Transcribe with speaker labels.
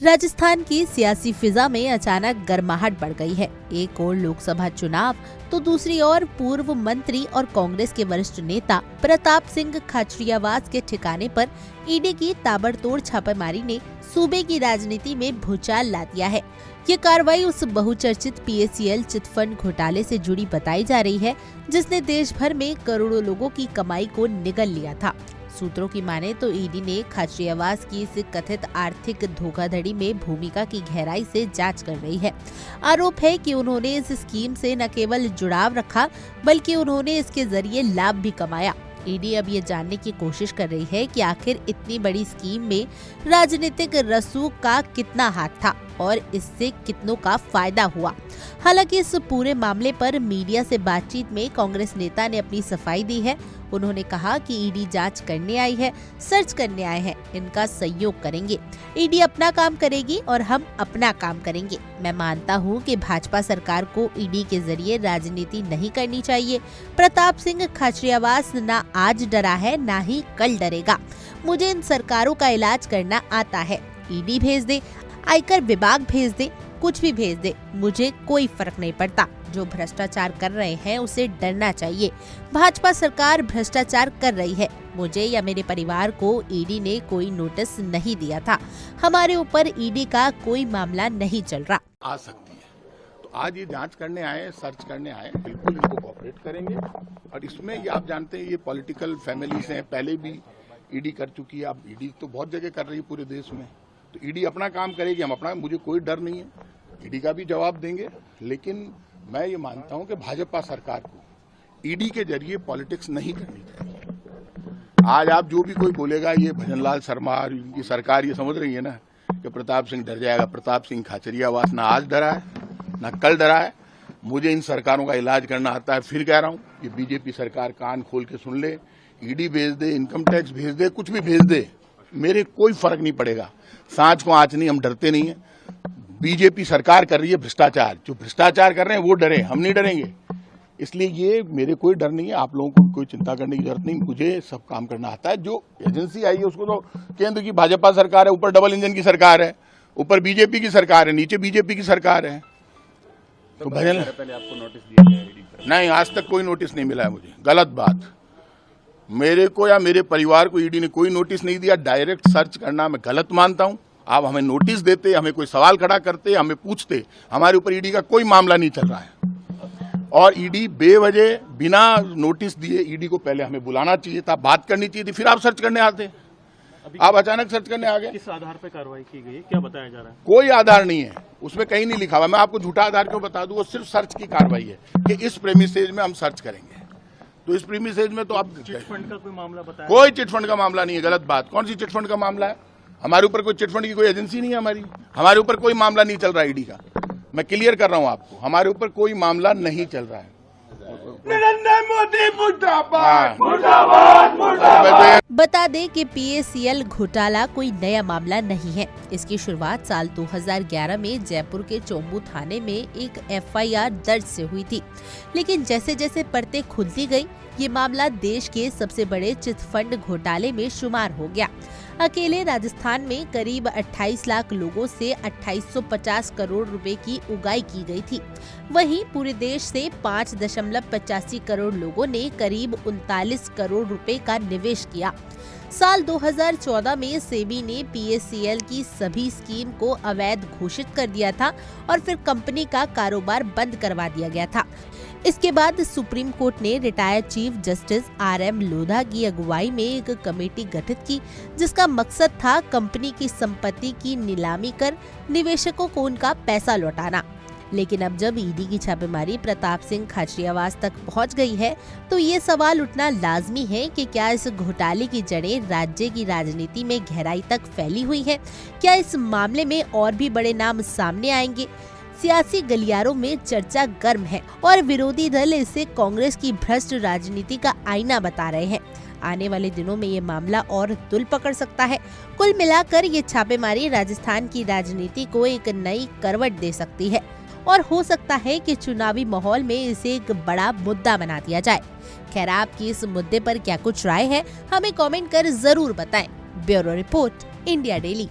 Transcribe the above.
Speaker 1: राजस्थान की सियासी फिजा में अचानक गर्माहट बढ़ गई है। एक ओर लोकसभा चुनाव तो दूसरी ओर पूर्व मंत्री और कांग्रेस के वरिष्ठ नेता प्रताप सिंह खाचरियावास के ठिकाने पर ईडी की ताबड़तोड़ छापेमारी ने सूबे की राजनीति में भूचाल ला दिया है। ये कार्रवाई उस बहुचर्चित PACL चिटफंड घोटाले से जुड़ी बताई जा रही है, जिसने देश भर में करोड़ों लोगों की कमाई को निगल लिया था। सूत्रों की माने तो ईडी ने खाचरियावास की इस कथित आर्थिक धोखाधड़ी में भूमिका की गहराई से जांच कर रही है। आरोप है कि उन्होंने इस स्कीम से न केवल जुड़ाव रखा, बल्कि उन्होंने इसके जरिए लाभ भी कमाया। ईडी अब ये जानने की कोशिश कर रही है कि आखिर इतनी बड़ी स्कीम में राजनीतिक रसूख का कितना हाथ था और इससे कितनों का फायदा हुआ। हालांकि इस पूरे मामले पर मीडिया से बातचीत में कांग्रेस नेता ने अपनी सफाई दी है। उन्होंने कहा कि ईडी जांच करने आई है, सर्च करने आए हैं, इनका सहयोग करेंगे। ईडी अपना काम करेगी और हम अपना काम करेंगे। मैं मानता हूं कि भाजपा सरकार को ईडी के जरिए राजनीति नहीं करनी चाहिए। प्रताप सिंह खाचरियावास ना आज डरा है, ना ही कल डरेगा। मुझे इन सरकारों का इलाज करना आता है। ईडी भेज दे, आयकर विभाग भेज दे, कुछ भी भेज दे, मुझे कोई फर्क नहीं पड़ता। जो भ्रष्टाचार कर रहे हैं उसे डरना चाहिए। भाजपा सरकार भ्रष्टाचार कर रही है। मुझे या मेरे परिवार को ईडी ने कोई नोटिस नहीं दिया था। हमारे ऊपर ईडी का कोई मामला नहीं चल रहा।
Speaker 2: आ सकती है तो आज ये जांच करने आए, सर्च करने आए, बिल्कुल इनको कोऑपरेट करेंगे। और इसमें ये आप जानते हैं ये पॉलिटिकल फैमिलीज हैं, पहले भी ईडी कर चुकी है। अब ईडी तो बहुत जगह कर रही है पूरे देश में, तो ईडी अपना काम करेगी, हम अपना। मुझे कोई डर नहीं है, ईडी का भी जवाब देंगे। लेकिन मैं ये मानता हूं कि भाजपा सरकार को ईडी के जरिए पॉलिटिक्स नहीं करनी चाहिए। आज आप जो भी कोई बोलेगा, ये भजनलाल शर्मा और इनकी सरकार ये समझ रही है ना कि प्रताप सिंह डर जाएगा। प्रताप सिंह खाचरियावास ना आज डरा है, ना कल डरा है। मुझे इन सरकारों का इलाज करना आता है। फिर कह रहा हूं, ये बीजेपी सरकार कान खोल के सुन ले। ईडी भेज दे, इनकम टैक्स भेज दे, कुछ भी भेज दे, मेरे कोई फर्क नहीं पड़ेगा। सांच को आंच नहीं, हम डरते नहीं है। बीजेपी सरकार कर रही है भ्रष्टाचार, जो भ्रष्टाचार कर रहे हैं वो डरे, हम नहीं डरेंगे। इसलिए ये मेरे कोई डर नहीं है। आप लोगों को कोई चिंता करने की जरूरत नहीं, मुझे सब काम करना आता है। जो एजेंसी आई है उसको तो केंद्र की भाजपा सरकार है, ऊपर डबल इंजन की सरकार है, ऊपर बीजेपी की सरकार है, नीचे बीजेपी की सरकार है। तो भजन
Speaker 3: पहले आपको नोटिस दिया गया?
Speaker 2: नहीं, आज तक कोई नोटिस नहीं मिला है मुझे। गलत बात। मेरे को या मेरे परिवार को ईडी ने कोई नोटिस नहीं दिया। डायरेक्ट सर्च करना मैं गलत मानता हूं। आप हमें नोटिस देते, हमें कोई सवाल खड़ा करते, हमें पूछते, हमारे ऊपर ईडी का कोई मामला नहीं चल रहा है। और ईडी बेवजह बिना नोटिस दिए, ईडी को पहले हमें बुलाना चाहिए था, बात करनी चाहिए थी, फिर आप सर्च करने आते। आप अचानक सर्च करने आ गए।
Speaker 3: किस आधार पर कार्रवाई की गई, क्या बताया जा रहा है?
Speaker 2: कोई आधार नहीं है, उसमें कहीं नहीं लिखा हुआ। मैं आपको झूठा आधार क्यों बता दूं? वो सिर्फ सर्च की कार्रवाई है कि इस प्रेमिसेज में हम सर्च करेंगे। तो इस प्रीमिसेज में तो आप
Speaker 3: चिटफंड का कोई मामला बताया?
Speaker 2: कोई चिटफंड का मामला नहीं है। गलत बात। कौन सी चिटफंड का मामला है? हमारे ऊपर कोई चिटफंड की कोई एजेंसी नहीं है। हमारे ऊपर कोई मामला नहीं चल रहा है ईडी का। मैं क्लियर कर रहा हूं आपको, हमारे ऊपर कोई मामला नहीं चल रहा है।
Speaker 4: नरेंद्र मोदी मुर्दाबाद, मुर्दाबाद, मुर्दाबाद।
Speaker 1: बता दें कि PACL घोटाला कोई नया मामला नहीं है। इसकी शुरुआत साल 2011 में जयपुर के चोम्बू थाने में एक FIR दर्ज से हुई थी। लेकिन जैसे जैसे परतें खुलती गई, ये मामला देश के सबसे बड़े चिटफंड घोटाले में शुमार हो गया। अकेले राजस्थान में करीब 28 लाख लोगों से 2850 करोड़ रुपए की उगाही की गई थी। वहीं पूरे देश से 5.85 करोड़ लोगों ने करीब 39 करोड़ रुपए का निवेश किया। साल 2014 में सेबी ने PACL की सभी स्कीम को अवैध घोषित कर दिया था और फिर कंपनी का कारोबार बंद करवा दिया गया था। इसके बाद सुप्रीम कोर्ट ने retired chief justice RM Lodha की अगुवाई में एक कमेटी गठित की, जिसका मकसद था कंपनी की संपत्ति की नीलामी कर निवेशकों को उनका पैसा लौटाना। लेकिन अब जब ईडी की छापेमारी प्रताप सिंह खाचरियावास तक पहुंच गई है, तो ये सवाल उठना लाजमी है कि क्या इस घोटाले की जड़ें राज्य की राजनीति में गहराई तक फैली हुई है? क्या इस मामले में और भी बड़े नाम सामने आएंगे? सियासी गलियारों में चर्चा गर्म है और विरोधी दल इसे कांग्रेस की भ्रष्ट राजनीति का आईना बता रहे हैं। आने वाले दिनों में ये मामला और तुल पकड़ सकता है। कुल मिलाकर ये छापेमारी राजस्थान की राजनीति को एक नई करवट दे सकती है और हो सकता है कि चुनावी माहौल में इसे एक बड़ा मुद्दा बना दिया जाए। खैर, आपकी इस मुद्दे पर क्या कुछ राय है, हमें कमेंट कर जरूर बताएं। Bureau report, India daily.